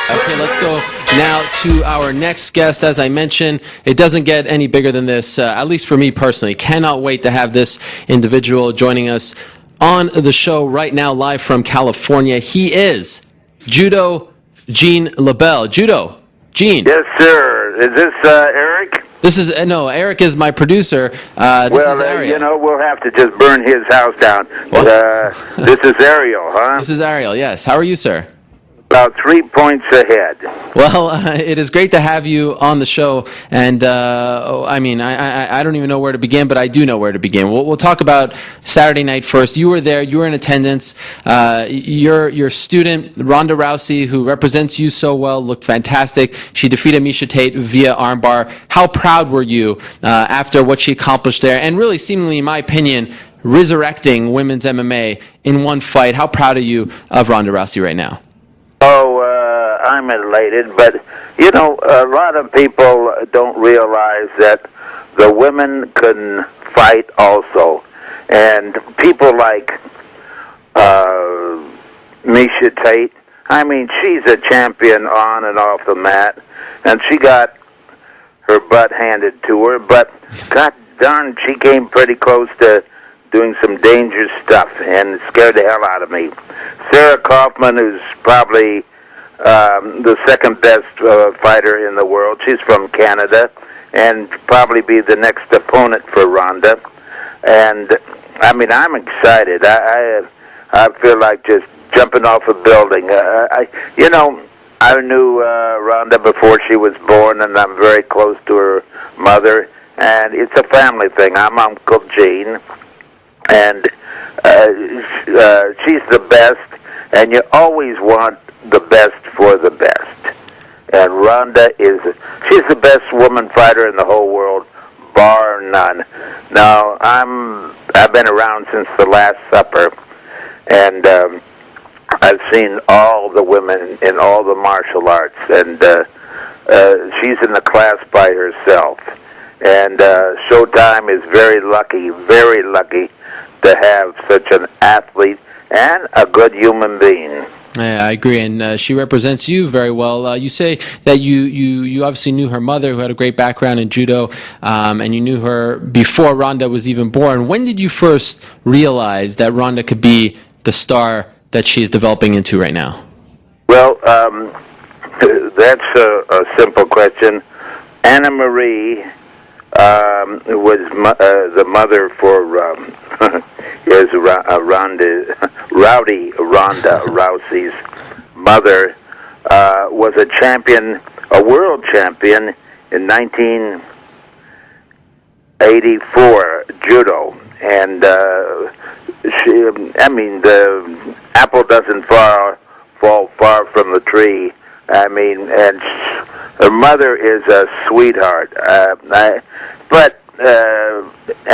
Okay, let's go now to our next guest. As I mentioned, it doesn't get any bigger than this, at least for me personally. Cannot wait to have this individual joining us on the show right now, live from California. He is Judo Gene LeBell. Judo, Gene. Yes, sir. Is this Eric? This is, no, Eric is my producer. This is Ariel. We'll have to just burn his house down. This is Ariel, huh? This is Ariel, yes. How are you, sir? About 3 points ahead. Well, it is great to have you on the show, and I don't even know where to begin, but I do know where to begin. We'll talk about Saturday night first. You were there. You were in attendance. Your student, Ronda Rousey, who represents you so well, looked fantastic. She defeated Miesha Tate via armbar. How proud were you after what she accomplished there, and really, seemingly, in my opinion, resurrecting women's MMA in one fight? How proud are you of Ronda Rousey right now? I'm elated, but, a lot of people don't realize that the women can fight also. And people like Miesha Tate, she's a champion on and off the mat, and she got her butt handed to her, but god darn, she came pretty close to doing some dangerous stuff and scared the hell out of me. Sarah Kaufman, who's probably the second best fighter in the world. She's from Canada and probably be the next opponent for Ronda. And I'm excited. I feel like just jumping off a building. I knew Ronda before she was born, and I'm very close to her mother. And it's a family thing. I'm Uncle Gene, and she's the best. And you always want the best for the best. And Ronda she's the best woman fighter in the whole world, bar none. Now, I've been around since the Last Supper, and I've seen all the women in all the martial arts, and she's in the class by herself. And Showtime is very lucky to have such an athlete and a good human being. Yeah, I agree, and she represents you very well. You say that you obviously knew her mother, who had a great background in judo, and you knew her before Ronda was even born. When did you first realize that Ronda could be the star that she is developing into right now? Well, that's a simple question. Anna Marie was the mother for Rowdy Ronda Rousey's mother was a world champion in 1984 judo, and the apple doesn't fall far from the tree. And her mother is a sweetheart, and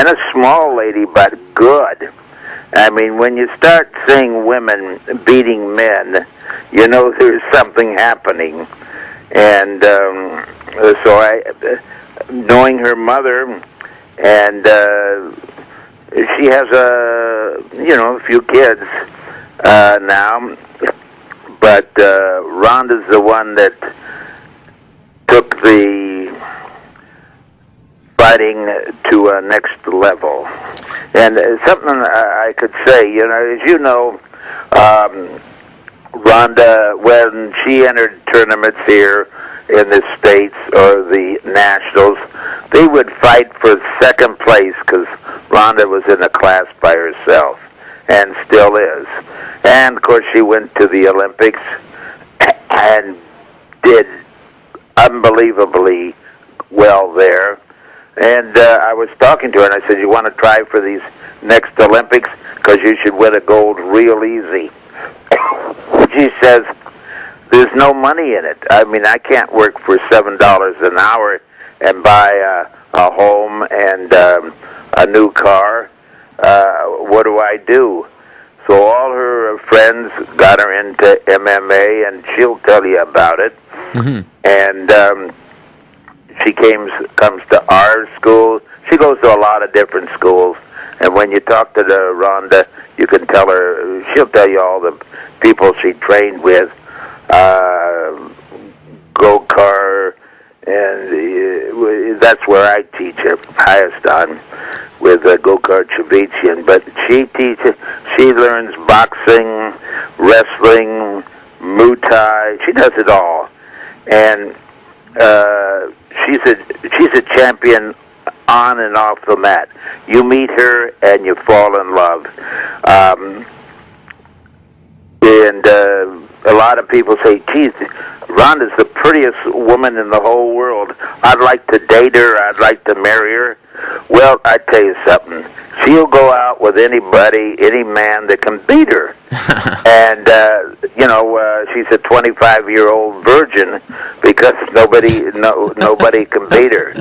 a small lady, but good. When you start seeing women beating men, you know there's something happening. And knowing her mother, and she has a few kids now, but Ronda's the one that took the fighting to a next level. And something I could say, as you know, Ronda, when she entered tournaments here in the States or the Nationals, they would fight for second place because Ronda was in a class by herself and still is. And, of course, she went to the Olympics and did unbelievably well there. And I was talking to her, and I said, you want to try for these next Olympics? Because you should win a gold real easy. She says, there's no money in it. I can't work for $7 an hour and buy a home and a new car. What do I do? So all her friends got her into MMA, and she'll tell you about it. Mm-hmm. And she comes to our school. She goes to a lot of different schools. And when you talk to the Ronda, you can tell her, she'll tell you all the people she trained with. go-kart, and that's where I teach at highest on with go-kart Trevetian. But she learns boxing, wrestling, Muay Thai. She does it all, and she's a champion on and off the mat. You meet her and you fall in love. And a lot of people say, geez, Rhonda's the prettiest woman in the whole world. I'd like to date her. I'd like to marry her. Well, I tell you something. She'll go out with anybody, any man that can beat her. And, she's a 25-year-old virgin because nobody can beat her.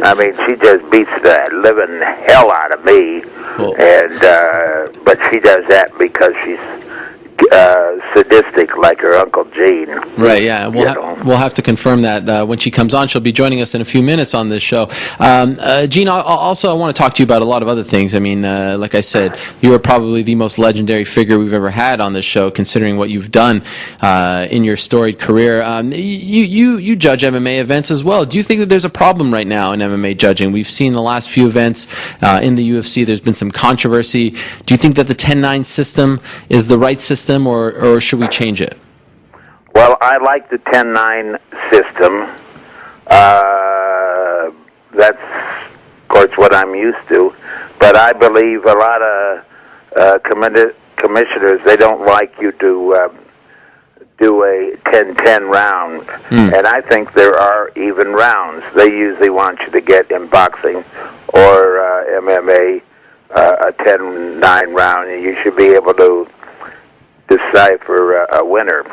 I mean, she just beats the living hell out of me. Cool. And, but she does that because she's sadistic like her Uncle Gene. Right, yeah. We'll have to confirm that when she comes on. She'll be joining us in a few minutes on this show. Gene, also I want to talk to you about a lot of other things. I mean, like I said, you are probably the most legendary figure we've ever had on this show, considering what you've done in your storied career. You judge MMA events as well. Do you think that there's a problem right now in MMA judging? We've seen the last few events in the UFC. There's been some controversy. Do you think that the 10-9 system is the right system, or should we change it? Well, I like the 10-9 system. That's, of course, what I'm used to. But I believe a lot of commissioners, they don't like you to do a 10-10 round. And I think there are even rounds. They usually want you to get in boxing or MMA a 10-9 round, and you should be able to decipher a winner.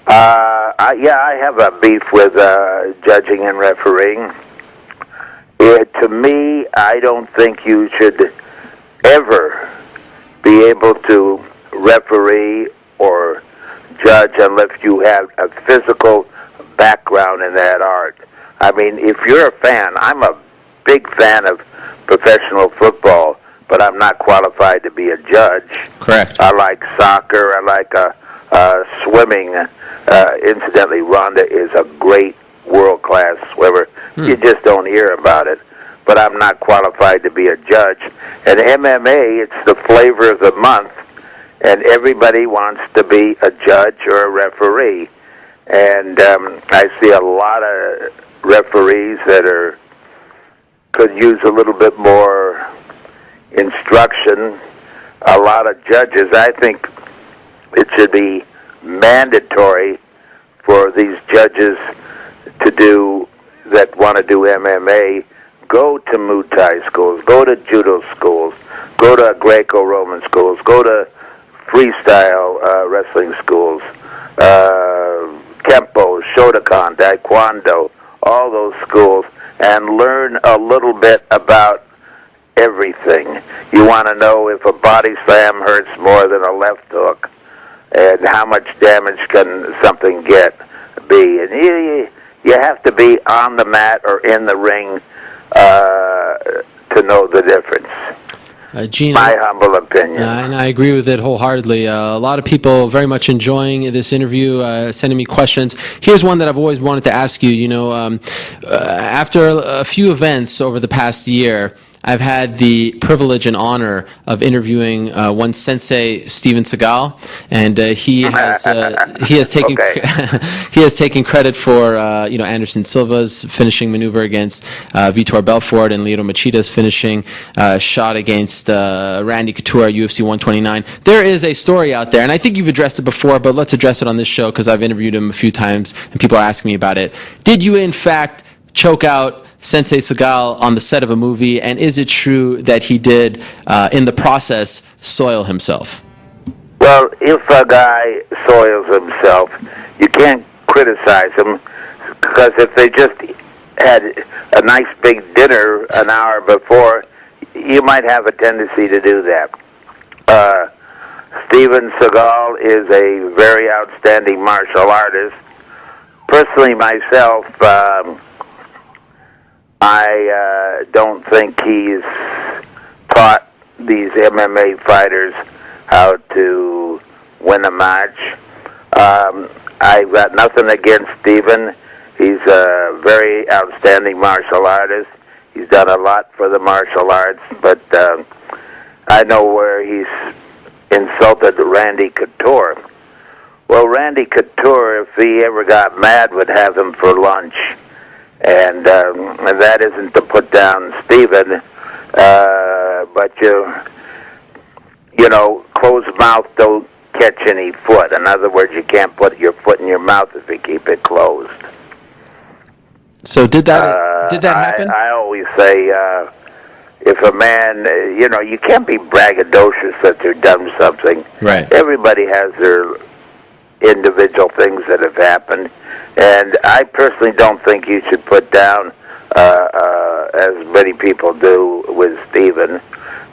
I have a beef with judging and refereeing. To me, I don't think you should ever be able to referee or judge unless you have a physical background in that art. I mean, if you're a fan, I'm a big fan of professional football, but I'm not qualified to be a judge. Correct. I like soccer. I like swimming. Incidentally, Rhonda is a great world-class swimmer. You just don't hear about it. But I'm not qualified to be a judge. And MMA, it's the flavor of the month, and everybody wants to be a judge or a referee. And I see a lot of referees that could use a little bit more instruction. A lot of judges, I think it should be mandatory for these judges that want to do MMA, go to Muay Thai schools, go to judo schools, go to Greco-Roman schools, go to freestyle wrestling schools, Kempo, Shotokan, Taekwondo, all those schools, and learn a little bit about everything. You want to know if a body slam hurts more than a left hook, and how much damage can something be. And you have to be on the mat or in the ring to know the difference. Gene, my humble opinion. And I agree with it wholeheartedly. A lot of people very much enjoying this interview, sending me questions. Here's one that I've always wanted to ask you. After a few events over the past year, I've had the privilege and honor of interviewing one sensei, Steven Seagal, and he has taken he has taken credit for Anderson Silva's finishing maneuver against Vitor Belfort and Lyoto Machida's finishing shot against Randy Couture at UFC 129. There is a story out there, and I think you've addressed it before, but let's address it on this show because I've interviewed him a few times, and people are asking me about it. Did you, in fact, choke out Sensei Seagal on the set of a movie, and is it true that he did, in the process, soil himself? Well, if a guy soils himself, you can't criticize him, because if they just had a nice big dinner an hour before, you might have a tendency to do that. Steven Seagal is a very outstanding martial artist. Personally, myself, I don't think he's taught these MMA fighters how to win a match. I've got nothing against Steven. He's a very outstanding martial artist. He's done a lot for the martial arts, but I know where he's insulted Randy Couture. Well, Randy Couture, if he ever got mad, would have him for lunch. And that isn't to put down Steven, but you know, closed mouth don't catch any foot. In other words, you can't put your foot in your mouth if you keep it closed. So did that happen? I always say, if a man, you know, you can't be braggadocious that they've done something. Right. Everybody has their individual things that have happened, and I personally don't think you should put down, as many people do with Steven,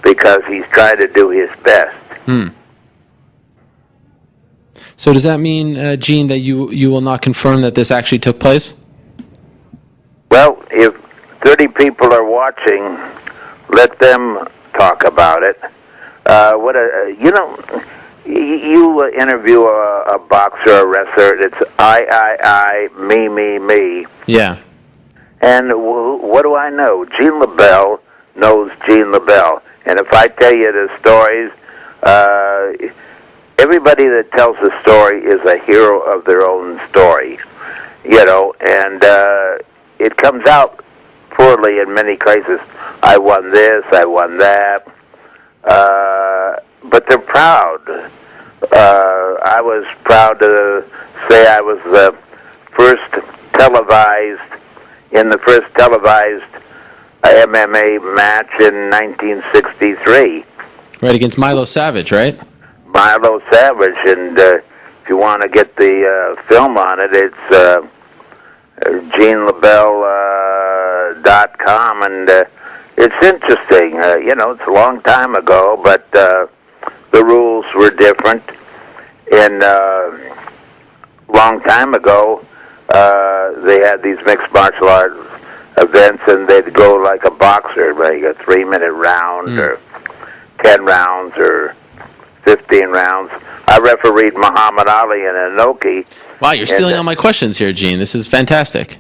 because he's trying to do his best. So does that mean, Gene, that you will not confirm that this actually took place? Well, if 30 people are watching, let them talk about it. You know, you interview a boxer, a wrestler, it's I, me. Yeah. And what do I know? Gene LeBell knows Gene LeBell. And if I tell you the stories, everybody that tells a story is a hero of their own story, you know, and it comes out poorly in many cases. I won this, I won that, but they're proud. I was proud to say I was the first televised MMA match in 1963. Right, against Milo Savage, right? Milo Savage, and if you want to get the film on it, it's GeneLeBell.com, and it's interesting. You know, it's a long time ago, but the rules were different. And long time ago, they had these mixed martial arts events, and they'd go like a boxer, like a 3-minute round, or 10 rounds, or 15 rounds. I refereed Muhammad Ali and Inoki. Wow, you're stealing all my questions here, Gene. This is fantastic.